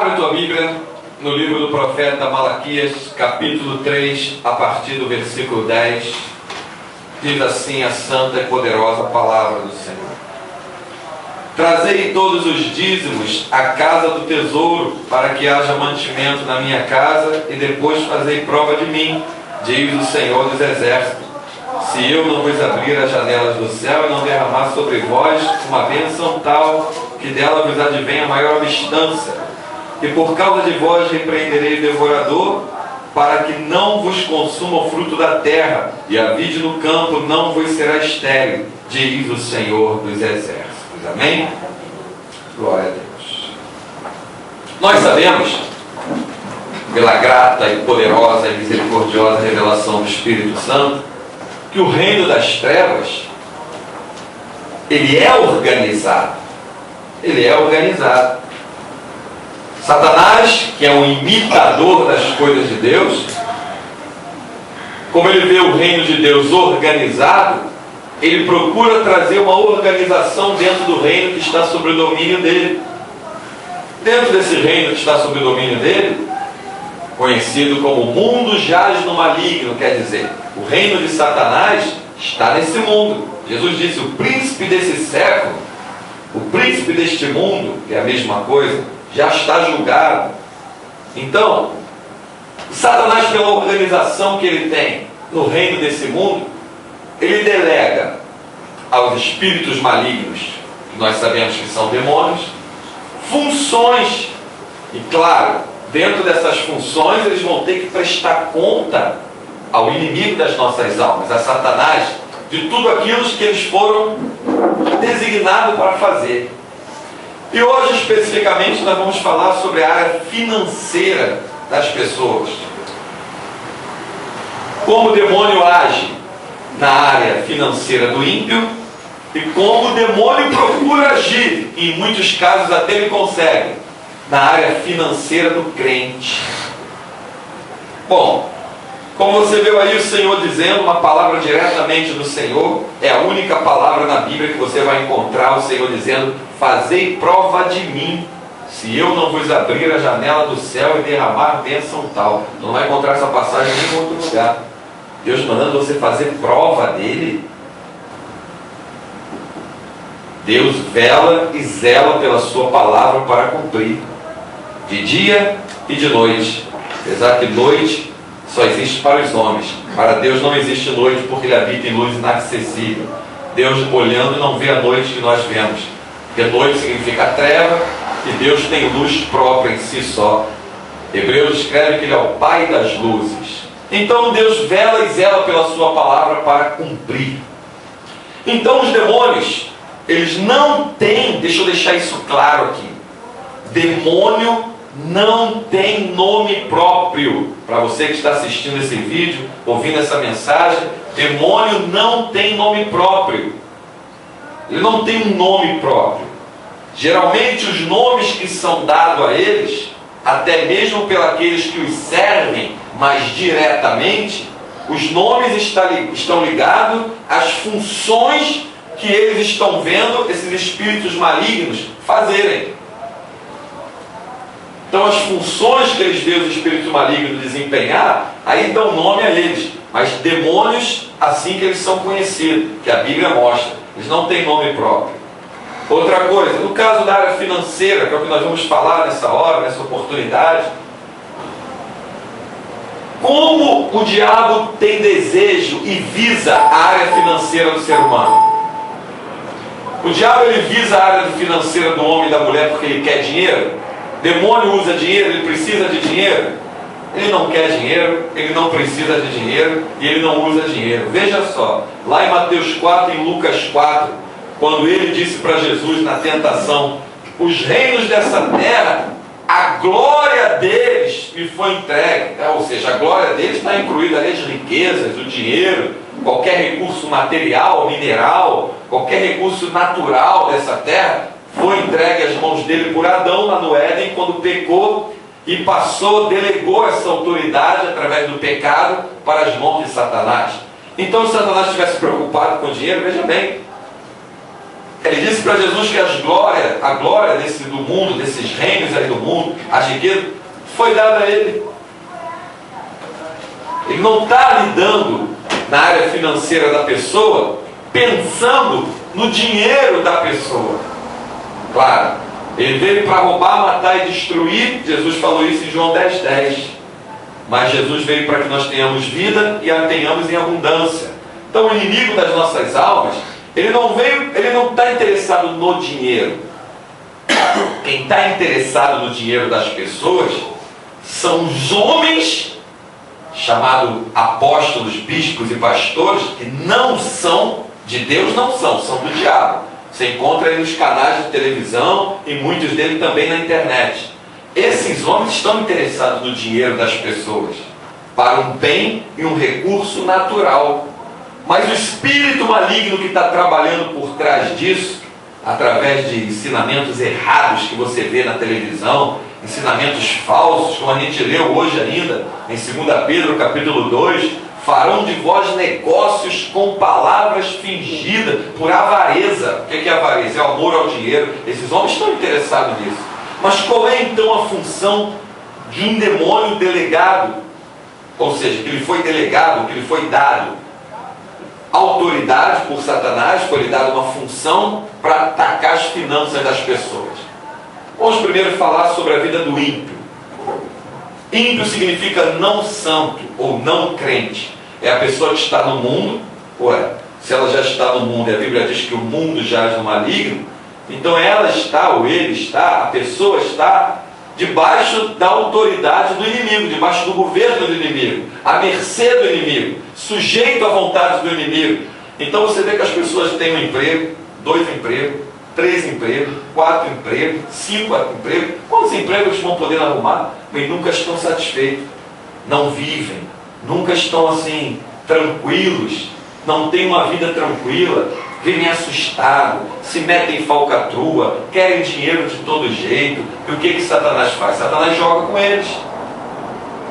Abre tua Bíblia no livro do profeta Malaquias, capítulo 3, a partir do versículo 10. Diz assim a santa e poderosa palavra do Senhor: Trazei todos os dízimos à casa do tesouro, para que haja mantimento na minha casa, e depois fazei prova de mim, diz o Senhor dos Exércitos, se eu não vos abrir as janelas do céu e não derramar sobre vós uma bênção tal, que dela vos advenha maior abastança. E por causa de vós repreenderei o devorador, para que não vos consuma o fruto da terra, e a vide no campo não vos será estéril, diz o Senhor dos Exércitos. Amém? Glória a Deus. Nós sabemos, pela grata e poderosa e misericordiosa revelação do Espírito Santo, que o reino das trevas, ele é organizado. Ele é organizado. Satanás, que é um imitador das coisas de Deus, como ele vê o reino de Deus organizado, ele procura trazer uma organização dentro do reino que está sob o domínio dele. Dentro desse reino que está sob o domínio dele, conhecido como mundo jaz no maligno, quer dizer, o reino de Satanás está nesse mundo. Jesus disse: o príncipe desse século, o príncipe deste mundo, que é a mesma coisa, já está julgado. Então, Satanás, pela organização que ele tem no reino desse mundo, ele delega aos espíritos malignos, que nós sabemos que são demônios, funções. E claro, dentro dessas funções eles vão ter que prestar conta ao inimigo das nossas almas, a Satanás, de tudo aquilo que eles foram designados para fazer. E hoje especificamente nós vamos falar sobre a área financeira das pessoas. Como o demônio age na área financeira do ímpio e como o demônio procura agir, e em muitos casos até ele consegue, na área financeira do crente. Bom, como você viu aí o Senhor dizendo, uma palavra diretamente do Senhor, é a única palavra na Bíblia que você vai encontrar o Senhor dizendo: fazei prova de mim, se eu não vos abrir a janela do céu e derramar bênção tal. Não vai encontrar essa passagem em nenhum outro lugar. Deus mandando você fazer prova dele. Deus vela e zela pela sua palavra para cumprir, de dia e de noite. Apesar que noite só existe para os homens. Para Deus não existe noite, porque Ele habita em luz inacessível. Deus, olhando, não vê a noite que nós vemos, porque noite significa treva, e Deus tem luz própria em si só. Hebreus escreve que Ele é o Pai das luzes. Então Deus vela e zela pela sua palavra para cumprir. Então os demônios, eles não têm, deixa eu deixar isso claro aqui, demônio não tem nome próprio. Para você que está assistindo esse vídeo, ouvindo essa mensagem, demônio não tem nome próprio. Ele não tem um nome próprio. Geralmente os nomes que são dados a eles, até mesmo pelos que os servem mais diretamente, os nomes estão ligados às funções que eles estão vendo esses espíritos malignos fazerem. Então as funções que eles veem os espíritos malignos desempenhar, aí dão nome a eles. Mas demônios, assim que eles são conhecidos, que a Bíblia mostra, eles não têm nome próprio. Outra coisa, no caso da área financeira, que é o que nós vamos falar nessa hora, nessa oportunidade, como o diabo tem desejo e visa a área financeira do ser humano? O diabo, ele visa a área financeira do homem e da mulher porque ele quer dinheiro. Demônio usa dinheiro, ele precisa de dinheiro. Ele não quer dinheiro, ele não precisa de dinheiro e ele não usa dinheiro. Veja só, lá em Mateus 4 e em Lucas 4, quando ele disse para Jesus na tentação: os reinos dessa terra, a glória deles me foi entregue. Ou seja, a glória deles está incluída ali as riquezas, o dinheiro, qualquer recurso material, mineral, qualquer recurso natural dessa terra, foi entregue às mãos dele por Adão lá no Éden, quando pecou, e delegou essa autoridade através do pecado para as mãos de Satanás. Então, se Satanás estivesse preocupado com o dinheiro, veja bem, Ele disse para Jesus que a glória do mundo, desses reinos aí do mundo, as riquezas, foi dada a ele. Ele não está lidando na área financeira da pessoa, pensando no dinheiro da pessoa. Claro, ele veio para roubar, matar e destruir. Jesus falou isso em João 10:10. Mas Jesus veio para que nós tenhamos vida e a tenhamos em abundância. Então o inimigo das nossas almas, ele não está interessado no dinheiro. Quem está interessado no dinheiro das pessoas são os homens, chamados apóstolos, bispos e pastores, que não são de Deus, são do diabo. Você encontra aí nos canais de televisão e muitos deles também na internet. Esses homens estão interessados no dinheiro das pessoas, para um bem e um recurso natural. Mas o espírito maligno que está trabalhando por trás disso, através de ensinamentos errados que você vê na televisão, ensinamentos falsos, como a gente leu hoje ainda, em 2 Pedro capítulo 2, farão de vós negócios com palavras fingidas por avareza. O que é avareza? É o amor ao dinheiro. Esses homens estão interessados nisso. Mas qual é então a função de um demônio delegado? Ou seja, que lhe foi delegado, que lhe foi dado autoridade por Satanás, foi lhe dada uma função para atacar as finanças das pessoas. Vamos primeiro falar sobre a vida do ímpio. Ímpio significa não santo ou não crente. É a pessoa que está no mundo. Se ela já está no mundo e a Bíblia diz que o mundo jaz no maligno, então ela está, ou ele está, a pessoa está debaixo da autoridade do inimigo, debaixo do governo do inimigo, à mercê do inimigo, sujeito à vontade do inimigo. Então você vê que as pessoas têm um emprego, 2 empregos, 3 empregos, 4 empregos, 5 empregos. Quantos empregos vão poder arrumar? Mas nunca estão satisfeitos, não vivem, nunca estão assim, tranquilos, não têm uma vida tranquila, vivem assustados, se metem em falcatrua, querem dinheiro de todo jeito. E o que Satanás faz? Satanás joga com eles.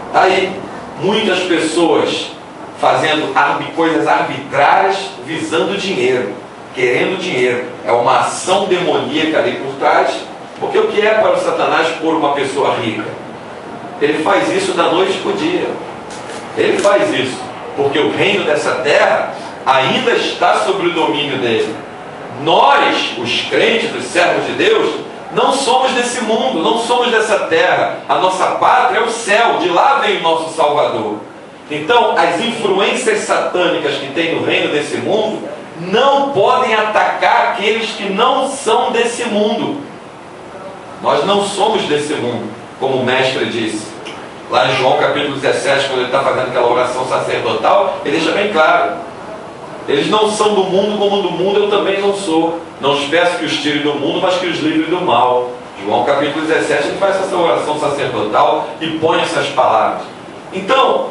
Está aí, muitas pessoas fazendo coisas arbitrárias, visando dinheiro, querendo dinheiro. É uma ação demoníaca ali por trás. Porque o que é para o Satanás pôr uma pessoa rica? Ele faz isso da noite para o dia. Ele faz isso porque o reino dessa terra ainda está sob o domínio dele. Nós, os crentes, os servos de Deus, não somos desse mundo, não somos dessa terra. A nossa pátria é o céu, de lá vem o nosso Salvador. Então, as influências satânicas que tem no reino desse mundo não podem atacar aqueles que não são desse mundo. Nós não somos desse mundo, como o mestre disse. Lá em João capítulo 17, quando ele está fazendo aquela oração sacerdotal, ele deixa bem claro: eles não são do mundo, como do mundo eu também não sou. Não os peço que os tire do mundo, mas que os livre do mal. João capítulo 17, ele faz essa oração sacerdotal e põe essas palavras. Então,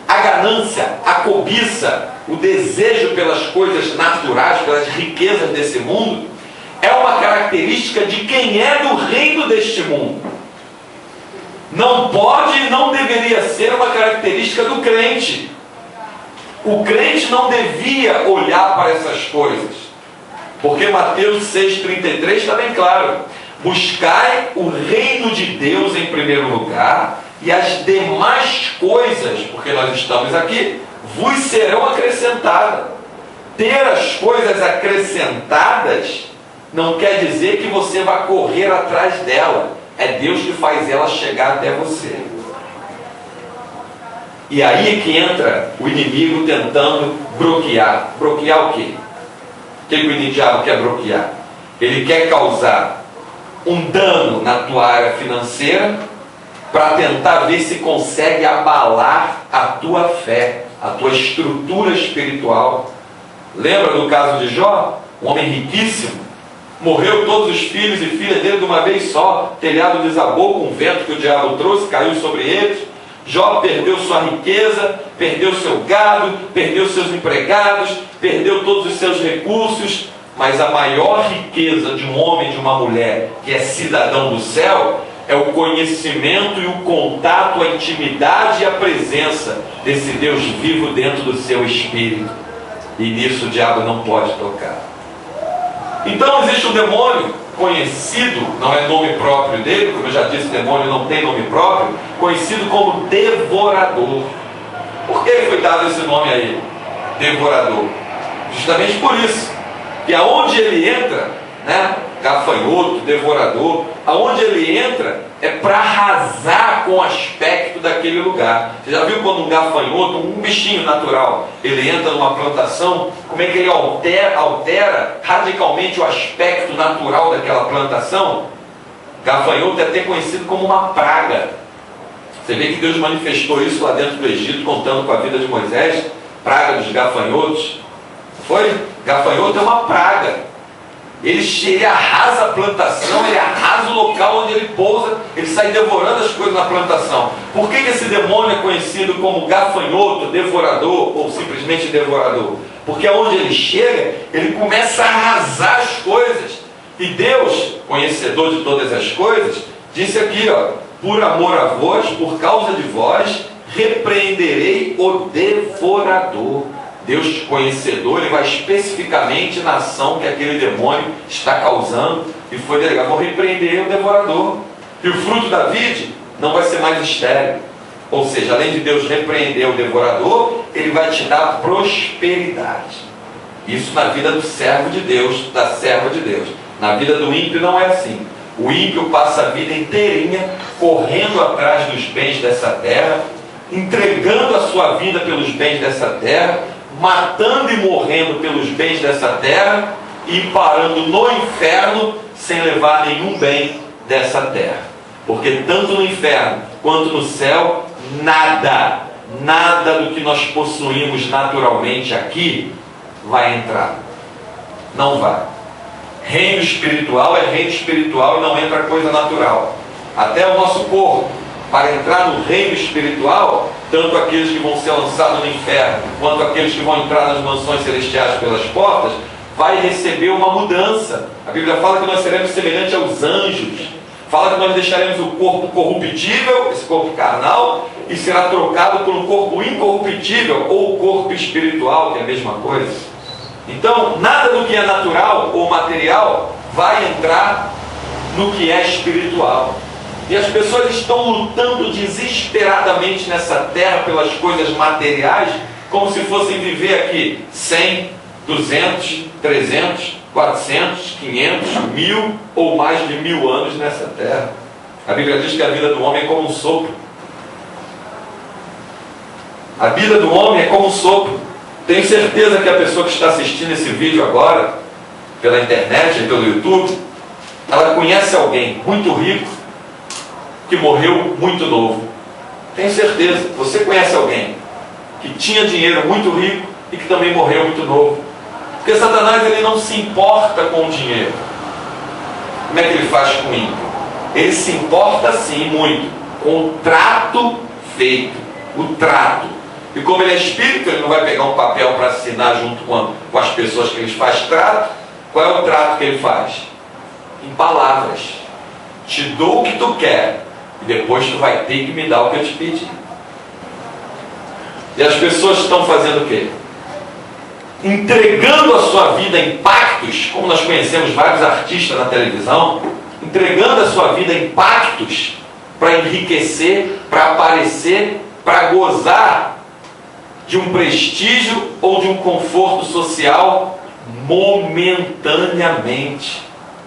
a ganância, a cobiça, o desejo pelas coisas naturais, pelas riquezas desse mundo, é uma característica de quem é do reino deste mundo. Não pode e não deveria ser uma característica do crente. O crente não devia olhar para essas coisas, porque Mateus 6,33 está bem claro: buscai o reino de Deus em primeiro lugar, e as demais coisas, porque nós estamos aqui, vos serão acrescentadas. Ter as coisas acrescentadas não quer dizer que você vai correr atrás dela. É Deus que faz ela chegar até você. E aí é que entra o inimigo tentando bloquear. Bloquear o quê? O que o diabo quer bloquear? Ele quer causar um dano na tua área financeira para tentar ver se consegue abalar a tua fé, a tua estrutura espiritual. Lembra do caso de Jó? Um homem riquíssimo. Morreu todos os filhos e filhas dele de uma vez só. Telhado desabou com o vento que o diabo trouxe, caiu sobre eles. Jó perdeu sua riqueza, perdeu seu gado, perdeu seus empregados, perdeu todos os seus recursos. Mas a maior riqueza de um homem e de uma mulher que é cidadão do céu é o conhecimento e o contato, a intimidade e a presença desse Deus vivo dentro do seu espírito. E nisso o diabo não pode tocar. Então existe um demônio conhecido, não é nome próprio dele, como eu já disse, demônio não tem nome próprio, conhecido como devorador. Por que foi dado esse nome a ele? Devorador. Justamente por isso, que aonde ele entra, né, gafanhoto, devorador, aonde ele entra é para arrasar com o aspecto daquele lugar. Você já viu quando um gafanhoto, um bichinho natural, ele entra numa plantação, como é que ele altera radicalmente o aspecto natural daquela plantação? Gafanhoto é até conhecido como uma praga. Você vê que Deus manifestou isso lá dentro do Egito, contando com a vida de Moisés, praga dos gafanhotos. Foi? Gafanhoto é uma praga. Ele arrasa a plantação, ele arrasa o local onde ele pousa, ele sai devorando as coisas na plantação. Por que esse demônio é conhecido como gafanhoto, devorador ou simplesmente devorador? Porque aonde ele chega, ele começa a arrasar as coisas. E Deus, conhecedor de todas as coisas, disse aqui, ó, por amor a vós, por causa de vós, repreenderei o devorador. Deus conhecedor, ele vai especificamente na ação que aquele demônio está causando e foi delegado, vou repreender o devorador. E o fruto da vide não vai ser mais estéril. Ou seja, além de Deus repreender o devorador, ele vai te dar prosperidade. Isso na vida do servo de Deus, da serva de Deus. Na vida do ímpio não é assim. O ímpio passa a vida inteirinha correndo atrás dos bens dessa terra, entregando a sua vida pelos bens dessa terra, matando e morrendo pelos bens dessa terra e parando no inferno sem levar nenhum bem dessa terra. Porque tanto no inferno quanto no céu, nada do que nós possuímos naturalmente aqui vai entrar. Não vai. Reino espiritual é reino espiritual e não entra coisa natural. Até o nosso corpo, para entrar no reino espiritual, tanto aqueles que vão ser lançados no inferno, quanto aqueles que vão entrar nas mansões celestiais pelas portas, vai receber uma mudança. A Bíblia fala que nós seremos semelhantes aos anjos. Fala que nós deixaremos o corpo corruptível, esse corpo carnal, e será trocado por um corpo incorruptível, ou corpo espiritual, que é a mesma coisa. Então, nada do que é natural ou material vai entrar no que é espiritual. E as pessoas estão lutando desesperadamente nessa terra pelas coisas materiais, como se fossem viver aqui 100, 200, 300, 400, 500, 1000 ou mais de 1000 anos nessa terra. A Bíblia diz que a vida do homem é como um sopro. A vida do homem é como um sopro. Tenho certeza que a pessoa que está assistindo esse vídeo agora, pela internet e pelo YouTube, ela conhece alguém muito rico que morreu muito novo. Tenho certeza, você conhece alguém que tinha dinheiro muito rico e que também morreu muito novo. Porque Satanás, ele não se importa com o dinheiro. Como é que ele faz com o ímpio? Ele se importa sim muito com o trato feito, o trato. E como ele é espírito, ele não vai pegar um papel para assinar junto com as pessoas que ele faz trato. Qual é o trato que ele faz? Em palavras. Te dou o que tu quer e depois tu vai ter que me dar o que eu te pedi. E as pessoas estão fazendo o quê? Entregando a sua vida em pactos, como nós conhecemos vários artistas na televisão, entregando a sua vida em pactos para enriquecer, para aparecer, para gozar de um prestígio ou de um conforto social momentaneamente,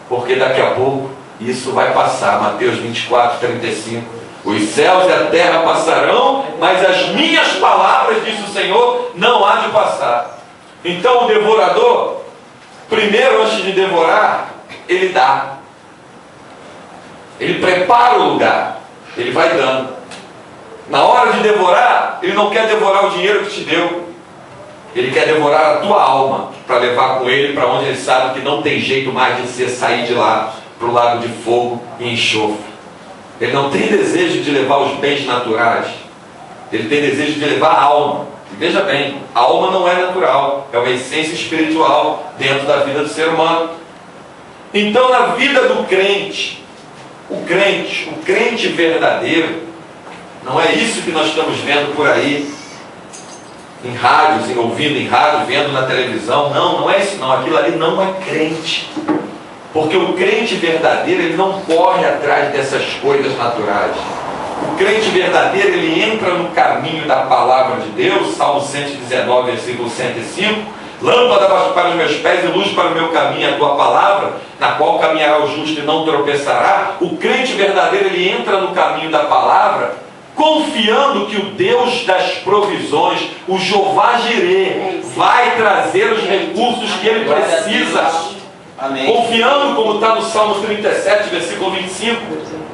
porque daqui a pouco isso vai passar. Mateus 24, 35. Os céus e a terra passarão, mas as minhas palavras, diz o Senhor, não há de passar. Então o devorador, primeiro antes de devorar, ele dá. Ele prepara o lugar, ele vai dando. Na hora de devorar, ele não quer devorar o dinheiro que te deu. Ele quer devorar a tua alma, para levar com ele para onde ele sabe que não tem jeito mais de você sair de lá, para o lago de fogo e enxofre. Ele não tem desejo de levar os bens naturais. Ele tem desejo de levar a alma. E veja bem, a alma não é natural, é uma essência espiritual dentro da vida do ser humano. Então, na vida do crente, o crente verdadeiro, não é isso que nós estamos vendo por aí, em rádios, ouvindo em rádio, vendo na televisão. Não é isso não. Aquilo ali não é crente. Porque o crente verdadeiro, ele não corre atrás dessas coisas naturais. O crente verdadeiro, ele entra no caminho da palavra de Deus, Salmo 119, versículo 105, lâmpada para os meus pés e luz para o meu caminho, a tua palavra, na qual caminhará o justo e não tropeçará. O crente verdadeiro, ele entra no caminho da palavra, confiando que o Deus das provisões, o Jeová Jireh, vai trazer os recursos que ele precisa. Amém. Confiando, como está no Salmo 37, versículo 25,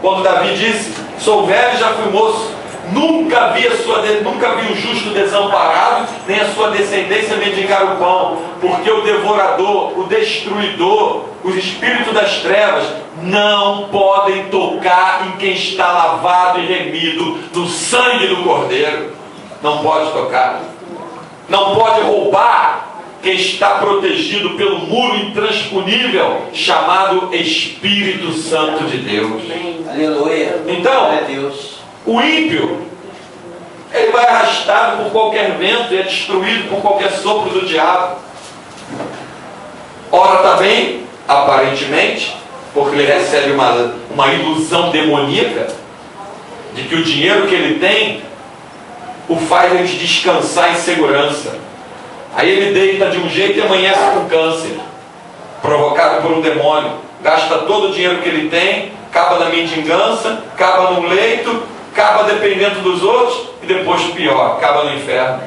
quando Davi disse: sou velho e já fui moço, nunca vi o justo desamparado, nem a sua descendência mendigar o pão, porque o devorador, o destruidor, os espíritos das trevas não podem tocar em quem está lavado e remido no sangue do Cordeiro. Não pode tocar. Não pode roubar quem está protegido pelo muro intransponível chamado Espírito Santo de Deus. Aleluia. Então, Deus. O ímpio, ele vai arrastado por qualquer vento e é destruído por qualquer sopro do diabo. Ora está bem, aparentemente, porque ele recebe uma ilusão demoníaca de que o dinheiro que ele tem o faz ele descansar em segurança. Aí ele deita de um jeito e amanhece com câncer, provocado por um demônio. Gasta todo o dinheiro que ele tem, acaba na mendigança, acaba no leito, acaba dependendo dos outros e depois pior, acaba no inferno.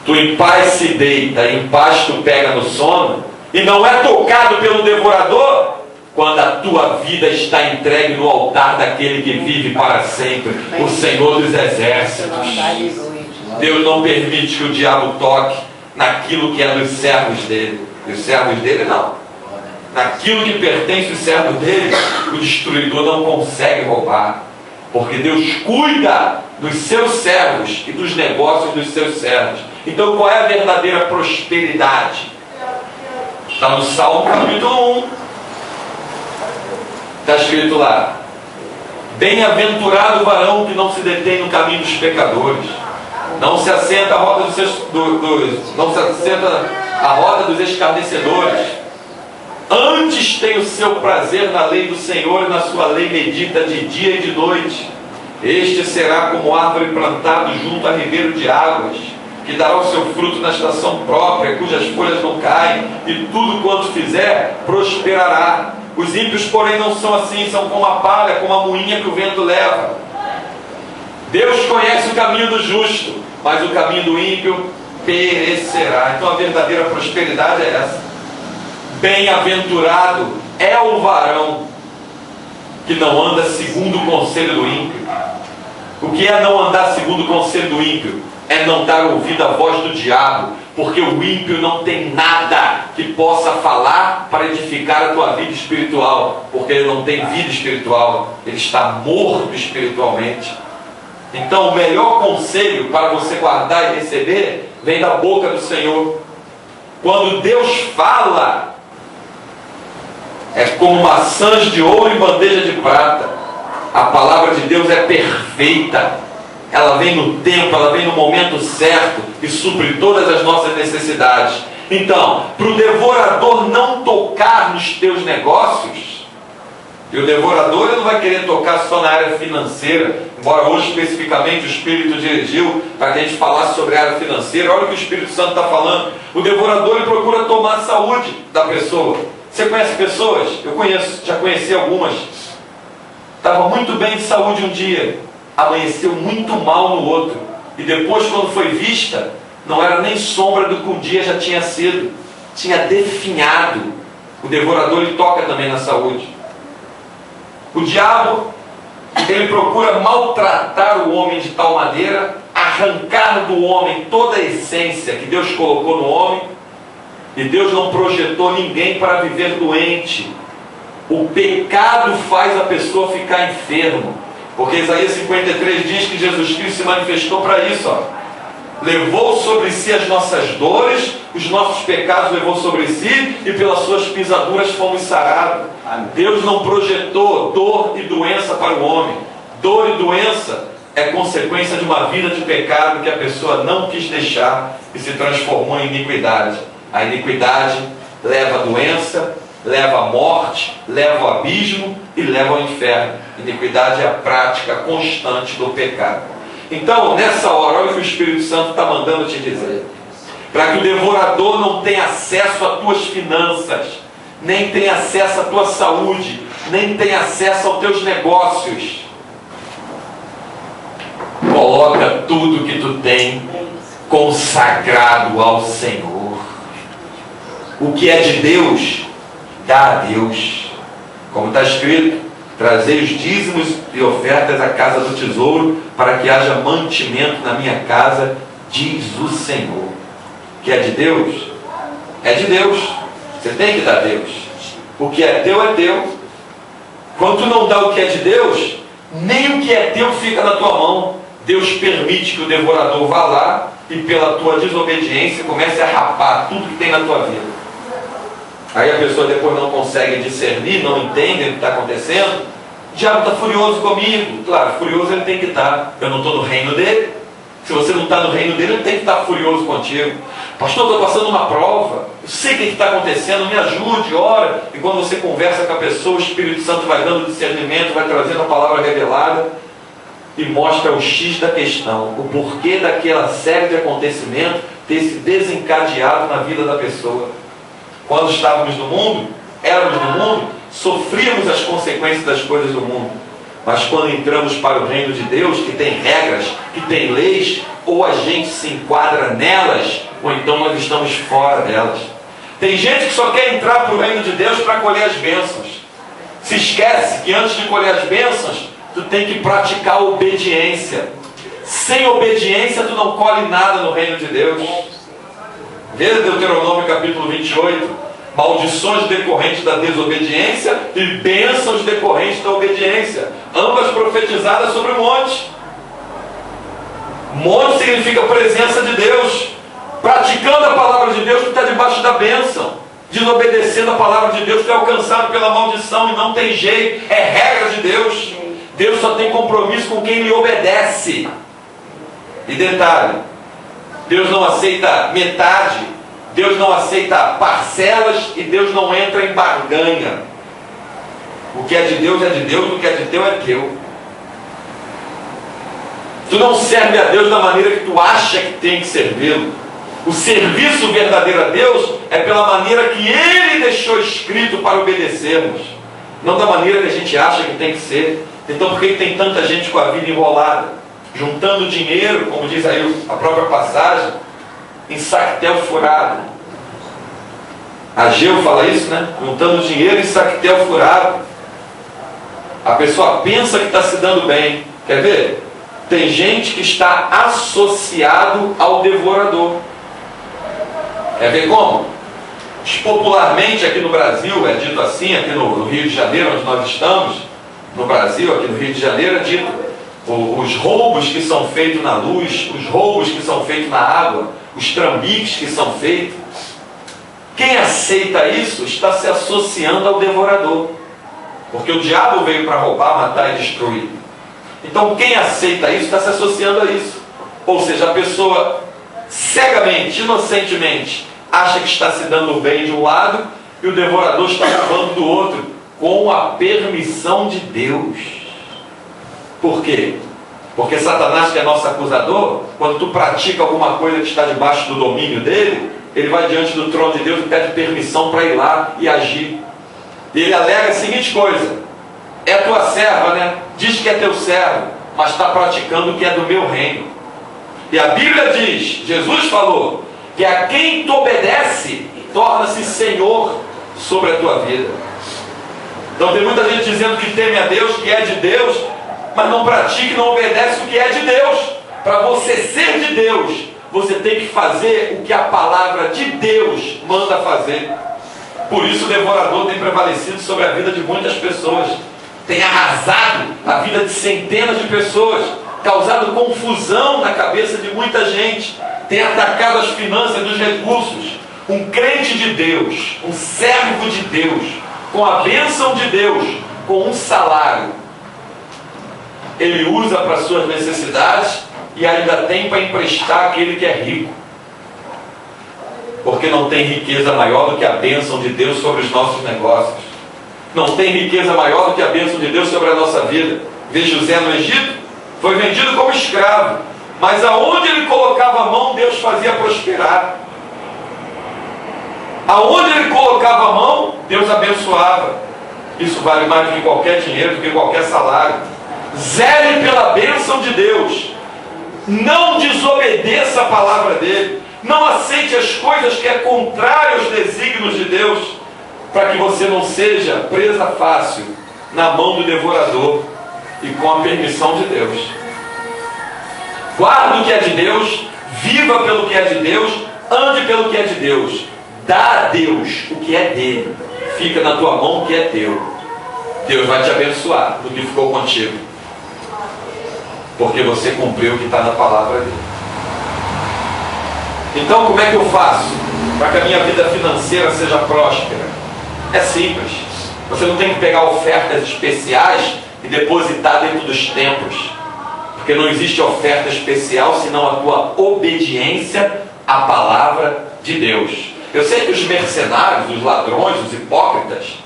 Tu em paz se deita, em paz tu pega no sono, e não é tocado pelo devorador quando a tua vida está entregue no altar daquele que vive para sempre, o Senhor dos Exércitos. Deus não permite que o diabo toque naquilo que é dos servos dele. E os servos dele não. Naquilo que pertence aos servos dele, o destruidor não consegue roubar. Porque Deus cuida dos seus servos e dos negócios dos seus servos. Então qual é a verdadeira prosperidade? Está no Salmo capítulo 1. Está escrito lá: bem-aventurado o varão que não se detém no caminho dos pecadores, não se assenta à roda dos escarnecedores, antes tem o seu prazer na lei do Senhor, e na sua lei medita de dia e de noite. Este será como árvore plantada junto a ribeiro de águas, que dará o seu fruto na estação própria, cujas folhas não caem, e tudo quanto fizer prosperará. Os ímpios, porém, não são assim, são como a palha, como a moinha que o vento leva. Deus conhece o caminho do justo, mas o caminho do ímpio perecerá. Então a verdadeira prosperidade é essa. Bem-aventurado é o varão que não anda segundo o conselho do ímpio. O que é não andar segundo o conselho do ímpio? É não dar ouvido à voz do diabo, porque o ímpio não tem nada que possa falar para edificar a tua vida espiritual, porque ele não tem vida espiritual, ele está morto espiritualmente. Então o melhor conselho para você guardar e receber vem da boca do Senhor. Quando Deus fala, é como maçãs de ouro em bandeja de prata. A palavra de Deus é perfeita. Ela vem no tempo, ela vem no momento certo e supre todas as nossas necessidades. Então, para o devorador não tocar nos teus negócios, e o devorador ele não vai querer tocar só na área financeira, embora hoje especificamente o Espírito dirigiu para que a gente falasse sobre a área financeira. Olha o que o Espírito Santo está falando. O devorador ele procura tomar a saúde da pessoa. Você conhece pessoas? Eu conheço, já conheci algumas. Estava muito bem de saúde um dia, amanheceu muito mal no outro, e depois, quando foi vista, não era nem sombra do que um dia já tinha sido, tinha definhado. O devorador ele toca também na saúde. O diabo ele procura maltratar o homem de tal maneira, arrancar do homem toda a essência que Deus colocou no homem. E Deus não projetou ninguém para viver doente. O pecado faz a pessoa ficar enfermo, porque Isaías 53 diz que Jesus Cristo se manifestou para isso, ó. Levou sobre si as nossas dores, os nossos pecados levou sobre si, e pelas suas pisaduras fomos sarados. Deus não projetou dor e doença para o homem. Dor e doença é consequência de uma vida de pecado que a pessoa não quis deixar e se transformou em iniquidade. A iniquidade leva à doença, leva à morte, leva ao abismo e leva ao inferno. Iniquidade é a prática constante do pecado. Então, nessa hora, olha o que o Espírito Santo está mandando te dizer. Para que o devorador não tenha acesso às tuas finanças, nem tenha acesso à tua saúde, nem tenha acesso aos teus negócios. Coloca tudo que tu tem consagrado ao Senhor. O que é de Deus, dá a Deus. Como está escrito, trazei os dízimos e ofertas à casa do tesouro, para que haja mantimento na minha casa, diz o Senhor. O que é de Deus, é de Deus. Você tem que dar a Deus. O que é teu é teu. Quando tu não dá o que é de Deus, nem o que é teu fica na tua mão. Deus permite que o devorador vá lá e pela tua desobediência comece a rapar tudo que tem na tua vida. Aí a pessoa depois não consegue discernir, não entende o que está acontecendo. O diabo está furioso comigo. Claro, furioso ele tem que estar. Eu não estou no reino dele. Se você não está no reino dele, ele tem que estar furioso contigo. Pastor, estou passando uma prova. Eu sei o que está acontecendo, me ajude, ora. E quando você conversa com a pessoa, o Espírito Santo vai dando discernimento, vai trazendo a palavra revelada e mostra o X da questão, o porquê daquela série de acontecimentos ter se desencadeado na vida da pessoa. Quando estávamos no mundo, éramos no mundo, sofríamos as consequências das coisas do mundo. Mas quando entramos para o reino de Deus, que tem regras, que tem leis, ou a gente se enquadra nelas, ou então nós estamos fora delas. Tem gente que só quer entrar para o reino de Deus para colher as bênçãos. Se esquece que antes de colher as bênçãos, tu tem que praticar a obediência. Sem obediência, tu não colhe nada no reino de Deus. Veja Deuteronômio capítulo 28. Maldições decorrentes da desobediência e bênçãos decorrentes da obediência. Ambas profetizadas sobre o monte. Monte significa presença de Deus. Praticando a palavra de Deus, tu está debaixo da bênção. Desobedecendo a palavra de Deus, tu é alcançado pela maldição e não tem jeito. É regra de Deus. Deus só tem compromisso com quem lhe obedece. E detalhe, Deus não aceita metade, Deus não aceita parcelas e Deus não entra em barganha. O que é de Deus, o que é de teu é teu. Tu não serve a Deus da maneira que tu acha que tem que servi-lo. O serviço verdadeiro a Deus é pela maneira que Ele deixou escrito para obedecermos, não da maneira que a gente acha que tem que ser. Então por que tem tanta gente com a vida enrolada, juntando dinheiro, como diz aí a própria passagem, em sactel furado? Ageu fala isso, né? Juntando dinheiro em sactel furado. A pessoa pensa que está se dando bem. Quer ver? Tem gente que está associado ao devorador. Quer ver como? Popularmente aqui no Brasil, é dito assim, aqui no Rio de Janeiro, onde nós estamos, no Brasil, aqui no Rio de Janeiro, é dito os roubos que são feitos na luz, os roubos que são feitos na água, os trambiques que são feitos. Quem aceita isso está se associando ao devorador, porque o diabo veio para roubar, matar e destruir. Então quem aceita isso está se associando a isso. Ou seja, a pessoa cegamente, inocentemente acha que está se dando bem de um lado e o devorador está roubando do outro, com a permissão de Deus. Por quê? Porque Satanás, que é nosso acusador, quando tu pratica alguma coisa que está debaixo do domínio dele, ele vai diante do trono de Deus e pede permissão para ir lá e agir. E ele alega a seguinte coisa: é tua serva, né? Diz que é teu servo, mas está praticando o que é do meu reino. E a Bíblia diz, Jesus falou, que a quem tu obedece, torna-se Senhor sobre a tua vida. Então tem muita gente dizendo que teme a Deus, que é de Deus, mas não pratica e não obedece o que é de Deus. Para você ser de Deus, você tem que fazer o que a palavra de Deus manda fazer. Por isso o devorador tem prevalecido sobre a vida de muitas pessoas, tem arrasado a vida de centenas de pessoas, causado confusão na cabeça de muita gente, tem atacado as finanças dos recursos. Um crente de Deus, um servo de Deus, com a bênção de Deus, com um salário, ele usa para suas necessidades e ainda tem para emprestar aquele que é rico. Porque não tem riqueza maior do que a bênção de Deus sobre os nossos negócios. Não tem riqueza maior do que a bênção de Deus sobre a nossa vida. Vê José no Egito, foi vendido como escravo, mas aonde ele colocava a mão, Deus fazia prosperar. Aonde ele colocava a mão, Deus abençoava. Isso vale mais do que qualquer dinheiro, do que qualquer salário. Zele pela bênção de Deus. Não desobedeça a palavra dele. Não aceite as coisas que é contrário aos desígnios de Deus, para que você não seja presa fácil na mão do devorador e com a permissão de Deus. Guarde o que é de Deus, viva pelo que é de Deus, ande pelo que é de Deus. Dá a Deus o que é dele. Fica na tua mão o que é teu. Deus vai te abençoar do que ficou contigo, porque você cumpriu o que está na palavra dele. Então, como é que eu faço para que a minha vida financeira seja próspera? É simples. Você não tem que pegar ofertas especiais e depositar dentro dos templos, porque não existe oferta especial senão a tua obediência à palavra de Deus. Eu sei que os mercenários, os ladrões, os hipócritas,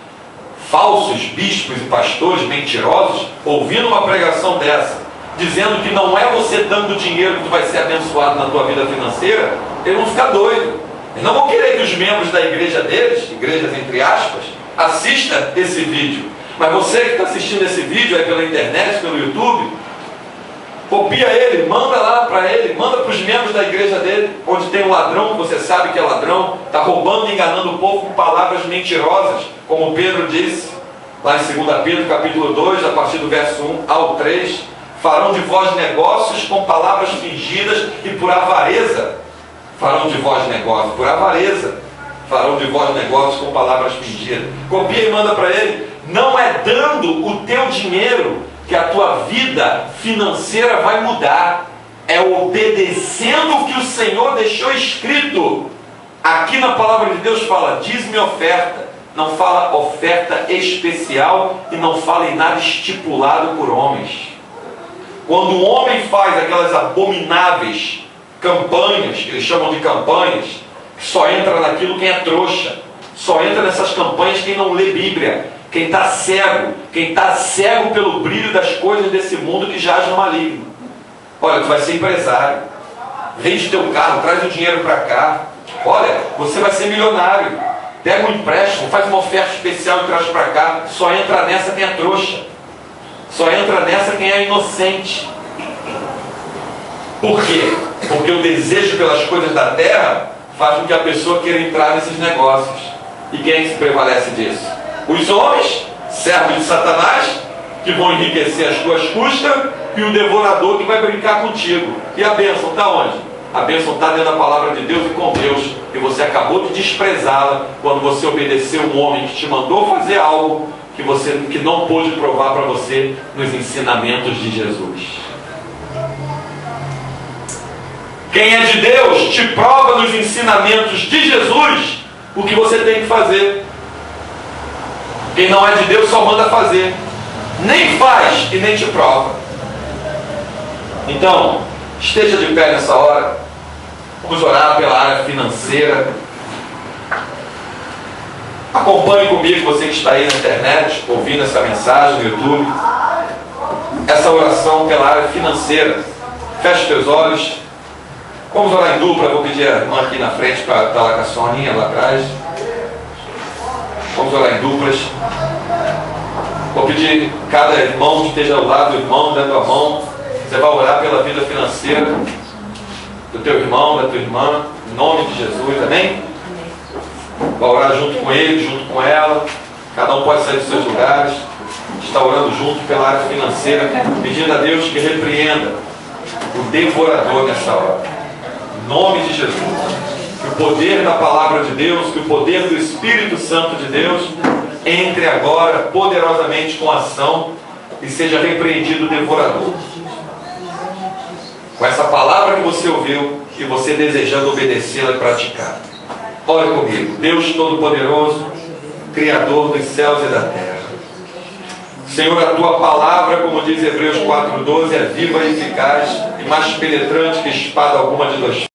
falsos bispos e pastores mentirosos, ouvindo uma pregação dessa, dizendo que não é você dando dinheiro que tu vai ser abençoado na tua vida financeira, eles vão ficar doidos. Eles não vão querer que os membros da igreja deles, igrejas entre aspas, assista esse vídeo. Mas você que está assistindo esse vídeo aí pela internet, pelo YouTube, copia ele, manda lá para ele, manda para os membros da igreja dele, onde tem um ladrão, que você sabe que é ladrão, está roubando e enganando o povo com palavras mentirosas, como Pedro disse, lá em 2 Pedro capítulo 2, a partir do verso 1 ao 3, farão de vós negócios com palavras fingidas e por avareza. Farão de vós negócios, por avareza, farão de vós negócios com palavras fingidas. Copia e manda para ele. Não é dando o teu dinheiro que a tua vida financeira vai mudar. É obedecendo o que o Senhor deixou escrito. Aqui na palavra de Deus fala, diz-me oferta. Não fala oferta especial e não fala em nada estipulado por homens. Quando o homem faz aquelas abomináveis campanhas, que eles chamam de campanhas, que só entra naquilo quem é trouxa, só entra nessas campanhas quem não lê Bíblia, quem está cego pelo brilho das coisas desse mundo que jaz no maligno. Olha, tu vai ser empresário, vende teu carro, traz o dinheiro para cá, olha, você vai ser milionário, pega um empréstimo, faz uma oferta especial e traz para cá. Só entra nessa quem é trouxa, só entra nessa quem é inocente. Por quê? Porque o desejo pelas coisas da terra faz com que a pessoa queira entrar nesses negócios. E quem é que se prevalece disso? Os homens, servos de Satanás, que vão enriquecer às tuas custas, e o devorador que vai brincar contigo. E a bênção está onde? A bênção está dentro da palavra de Deus e com Deus. E você acabou de desprezá-la quando você obedeceu um homem que te mandou fazer algo que não pôde provar para você nos ensinamentos de Jesus. Quem é de Deus te prova nos ensinamentos de Jesus o que você tem que fazer. Quem não é de Deus só manda fazer, nem faz e nem te prova. Então, esteja de pé nessa hora. Vamos orar pela área financeira. Acompanhe comigo, você que está aí na internet, ouvindo essa mensagem no YouTube, essa oração pela área financeira. Feche teus olhos. Vamos orar em dupla. Vou pedir a irmã aqui na frente para estar lá com a Soninha lá atrás. Vamos orar em duplas. Vou pedir cada irmão que esteja ao lado do irmão, dando a mão. Você vai orar pela vida financeira do teu irmão, da tua irmã, em nome de Jesus, amém? Vai orar junto com ele, junto com ela. Cada um pode sair dos seus lugares. Está orando junto pela área financeira, pedindo a Deus que repreenda o devorador nessa hora. Em nome de Jesus. Que o poder da palavra de Deus, que o poder do Espírito Santo de Deus entre agora poderosamente com ação e seja repreendido o devorador. Com essa palavra que você ouviu e você desejando obedecê-la e praticar. Ore comigo. Deus Todo-Poderoso, Criador dos céus e da terra. Senhor, a tua palavra, como diz Hebreus 4,12, é viva e eficaz e mais penetrante que espada alguma de dois